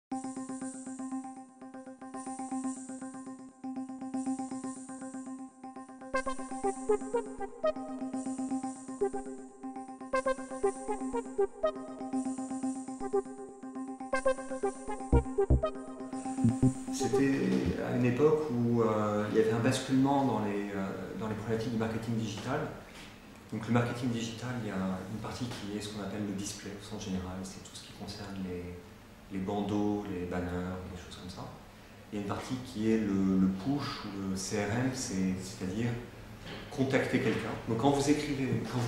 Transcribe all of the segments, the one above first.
C'était à une époque où il y avait un basculement dans les problématiques du marketing digital. Donc le marketing digital, il y a une partie qui est ce qu'on appelle le display au sens général, c'est tout ce qui concerne les bandeaux, les banners, des choses comme ça. Il y a une partie qui est le push ou le CRM, c'est-à-dire contacter quelqu'un. Donc quand vous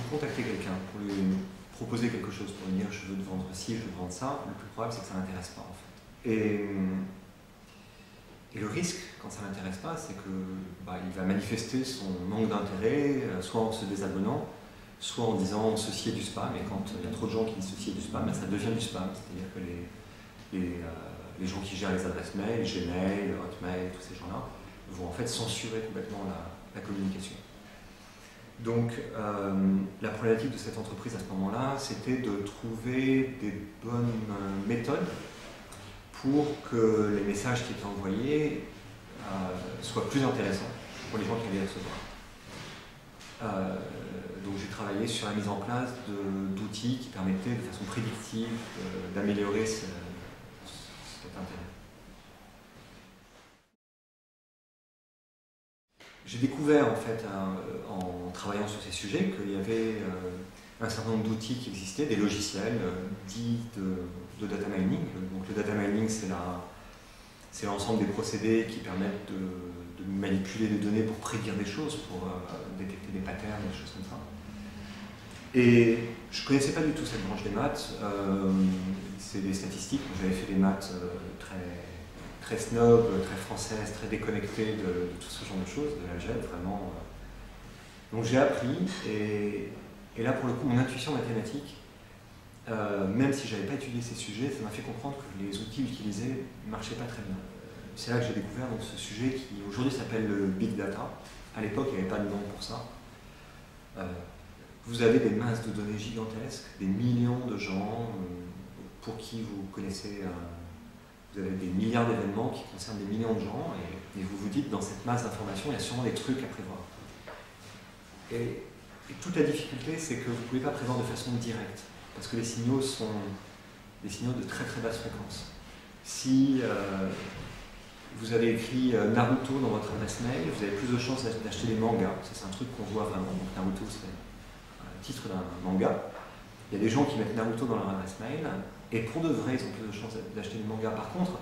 contactez quelqu'un pour lui proposer quelque chose, pour lui dire je veux te vendre ci, je veux te vendre ça, le plus probable c'est que ça ne l'intéresse pas en fait. Et le risque, quand ça ne l'intéresse pas, c'est qu'il va manifester son manque d'intérêt, soit en se désabonnant, soit en disant ceci est du spam, et quand il y a trop de gens qui disent ceci est du spam, ça devient du spam, c'est-à-dire que les gens qui gèrent les adresses mail, Gmail, Hotmail, tous ces gens-là, vont en fait censurer complètement la communication. Donc la problématique de cette entreprise à ce moment-là, c'était de trouver des bonnes méthodes pour que les messages qui étaient envoyés soient plus intéressants pour les gens qui allaient les recevoir. Donc j'ai travaillé sur la mise en place d'outils qui permettaient de façon prédictive d'améliorer cet intérêt. J'ai découvert en fait, en travaillant sur ces sujets, qu'il y avait un certain nombre d'outils qui existaient, des logiciels dits de data mining. Donc le data mining, c'est l'ensemble des procédés qui permettent de manipuler des données pour prédire des choses, pour détecter des patterns, des choses comme ça. Et je ne connaissais pas du tout cette branche des maths. C'est des statistiques. J'avais fait des maths très snob, très françaises, très déconnectées de tout ce genre de choses, de l'algèbre, vraiment. Donc j'ai appris, et là pour le coup, mon intuition mathématique, même si je n'avais pas étudié ces sujets, ça m'a fait comprendre que les outils utilisés ne marchaient pas très bien. C'est là que j'ai découvert donc, ce sujet qui aujourd'hui s'appelle le Big Data. À l'époque, il n'y avait pas de nom pour ça. Vous avez des masses de données gigantesques, des millions de gens pour qui vous connaissez, vous avez des milliards d'événements qui concernent des millions de gens, et vous vous dites, dans cette masse d'informations, il y a sûrement des trucs à prévoir. Et toute la difficulté, c'est que vous ne pouvez pas prévoir de façon directe, parce que les signaux sont des signaux de très très basse fréquence. Si vous avez écrit Naruto dans votre adresse mail, vous avez plus de chances d'acheter des mangas. C'est un truc qu'on voit vraiment. Donc Naruto, c'est le titre d'un manga. Il y a des gens qui mettent Naruto dans leur adresse mail, et pour de vrai, ils ont plus de chances d'acheter des mangas. Par contre,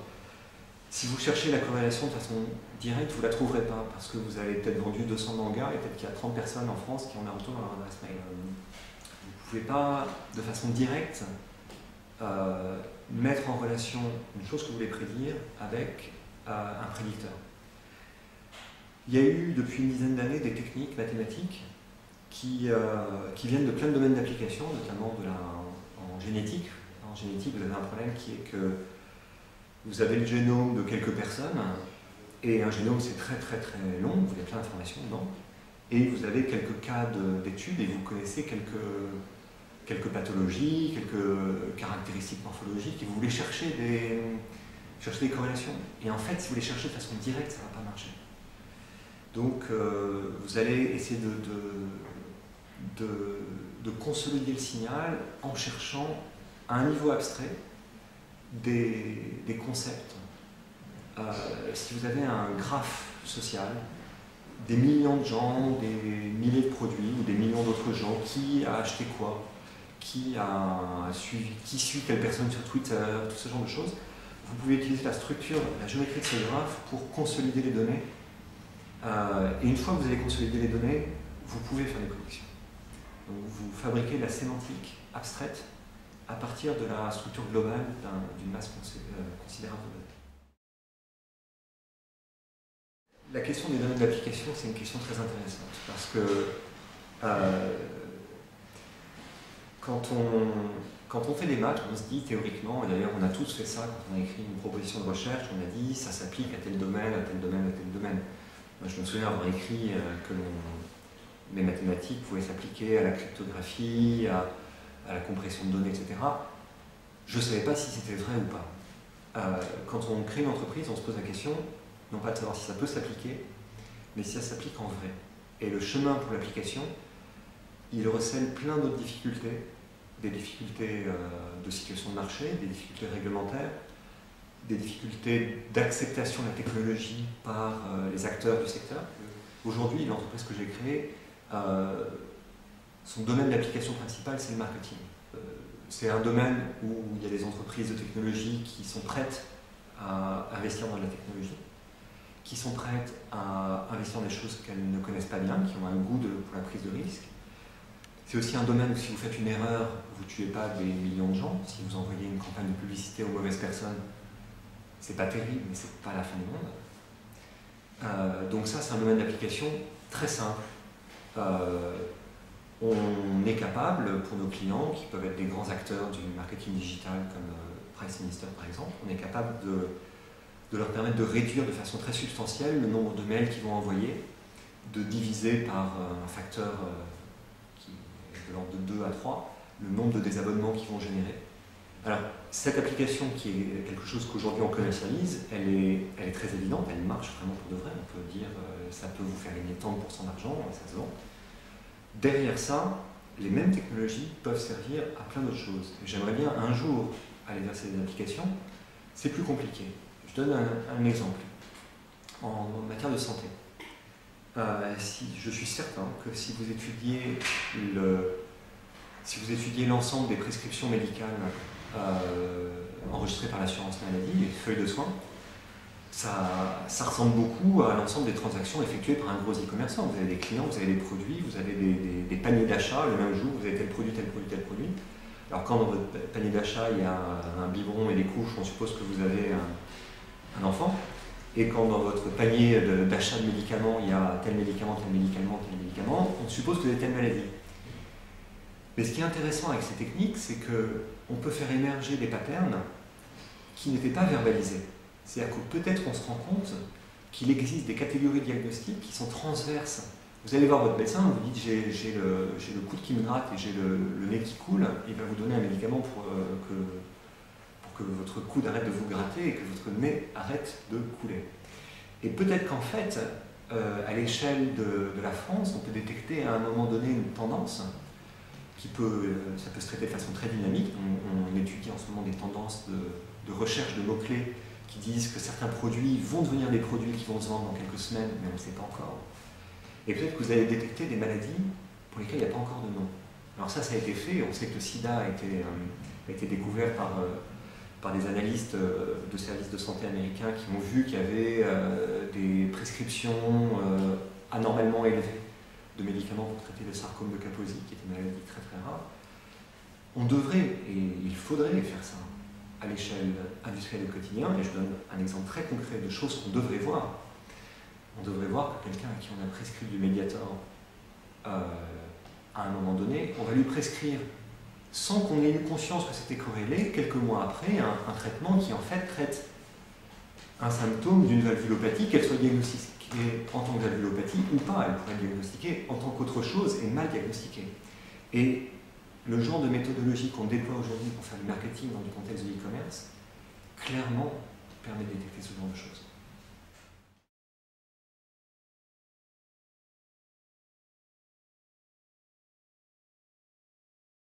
si vous cherchez la corrélation de façon directe, vous ne la trouverez pas, parce que vous avez peut-être vendu 200 mangas, et peut-être qu'il y a 30 personnes en France qui ont Naruto dans leur adresse mail. Vous ne pouvez pas, de façon directe, mettre en relation une chose que vous voulez prédire avec un prédicteur. Il y a eu depuis une dizaine d'années des techniques mathématiques qui viennent de plein de domaines d'application, notamment en génétique. En génétique, vous avez un problème qui est que vous avez le génome de quelques personnes, et un génome c'est très très très long, vous avez plein d'informations dedans, et vous avez quelques cas d'études, et vous connaissez quelques pathologies, quelques caractéristiques morphologiques, et vous voulez chercher des corrélations. Et en fait, si vous les cherchez de façon directe, ça ne va pas marcher. Donc, vous allez essayer de consolider le signal en cherchant à un niveau abstrait des concepts. Si vous avez un graphe social, des millions de gens, des milliers de produits, ou des millions d'autres gens, qui a acheté quoi, qui suit quelle personne sur Twitter, tout ce genre de choses, vous pouvez utiliser la structure, la géométrie de ce graphe pour consolider les données. Et une fois que vous avez consolidé les données, vous pouvez faire des prédictions. Donc vous fabriquez de la sémantique abstraite à partir de la structure globale d'une masse considérable de données. La question des domaines d'application, c'est une question très intéressante, parce que quand on fait des maths, on se dit théoriquement, et d'ailleurs on a tous fait ça quand on a écrit une proposition de recherche, on a dit ça s'applique à tel domaine, à tel domaine, à tel domaine. Moi, je me souviens avoir écrit que mes mathématiques pouvaient s'appliquer à la cryptographie, à la compression de données, etc. Je ne savais pas si c'était vrai ou pas. Quand on crée une entreprise, on se pose la question, non pas de savoir si ça peut s'appliquer, mais si ça s'applique en vrai. Et le chemin pour l'application, il recèle plein d'autres difficultés, des difficultés de situation de marché, des difficultés réglementaires, des difficultés d'acceptation de la technologie par les acteurs du secteur. Aujourd'hui, l'entreprise que j'ai créée, son domaine d'application principal, c'est le marketing. C'est un domaine où il y a des entreprises de technologie qui sont prêtes à investir dans de la technologie, qui sont prêtes à investir dans des choses qu'elles ne connaissent pas bien, qui ont un goût pour la prise de risque. C'est aussi un domaine où si vous faites une erreur, vous ne tuez pas des millions de gens. Si vous envoyez une campagne de publicité aux mauvaises personnes, c'est pas terrible, mais c'est pas la fin du monde. Donc ça, c'est un domaine d'application très simple. On est capable, pour nos clients, qui peuvent être des grands acteurs du marketing digital, comme Price Minister par exemple, on est capable de leur permettre de réduire de façon très substantielle le nombre de mails qu'ils vont envoyer, de diviser par un facteur qui est de l'ordre de 2 à 3, le nombre de désabonnements qu'ils vont générer. Alors, cette application qui est quelque chose qu'aujourd'hui on commercialise, elle est très évidente, elle marche vraiment pour de vrai. On peut dire ça peut vous faire gagner tant de pourcents d'argent, ça se vend. Derrière ça, les mêmes technologies peuvent servir à plein d'autres choses. J'aimerais bien un jour aller vers ces applications, c'est plus compliqué. Je donne un exemple. En matière de santé, je suis certain que si vous étudiez l'ensemble des prescriptions médicales enregistrées par l'assurance maladie, les feuilles de soins, ça ressemble beaucoup à l'ensemble des transactions effectuées par un gros e-commerçant. Vous avez des clients, vous avez des produits, vous avez des paniers d'achat le même jour, vous avez tel produit, tel produit, tel produit. Alors quand dans votre panier d'achat il y a un biberon et des couches, on suppose que vous avez un enfant. Et quand dans votre panier d'achat de médicaments, il y a tel médicament, tel médicament, tel médicament, on suppose que vous avez telle maladie. Mais ce qui est intéressant avec ces techniques, c'est qu'on peut faire émerger des patterns qui n'étaient pas verbalisés. C'est-à-dire que peut-être on se rend compte qu'il existe des catégories diagnostiques qui sont transverses. Vous allez voir votre médecin, vous dites j'ai le coude qui me gratte et j'ai le nez qui coule, il va vous donner un médicament pour que votre coude arrête de vous gratter et que votre nez arrête de couler. Et peut-être qu'en fait, à l'échelle de la France, on peut détecter à un moment donné une tendance ça peut se traiter de façon très dynamique. On étudie en ce moment des tendances de recherche de mots-clés qui disent que certains produits vont devenir des produits qui vont se vendre dans quelques semaines, mais on ne sait pas encore. Et peut-être que vous allez détecter des maladies pour lesquelles il n'y a pas encore de nom. Alors ça a été fait. On sait que le sida a été découvert par des analystes de services de santé américains qui ont vu qu'il y avait des prescriptions anormalement élevées de médicaments pour traiter le sarcome de Kaposi, qui est une maladie très très rare. On devrait, et il faudrait faire ça à l'échelle industrielle et quotidien, et je donne un exemple très concret de choses qu'on devrait voir. On devrait voir que quelqu'un à qui on a prescrit du Mediator à un moment donné, on va lui prescrire, sans qu'on ait eu conscience que c'était corrélé, quelques mois après, un traitement qui en fait traite un symptôme d'une valvulopathie, qu'elle soit diagnostiquée en tant que valvulopathie ou pas, elle pourrait être diagnostiquée en tant qu'autre chose et mal diagnostiquée. Et le genre de méthodologie qu'on déploie aujourd'hui pour faire du marketing dans du contexte de l'e-commerce, clairement, permet de détecter ce genre de choses.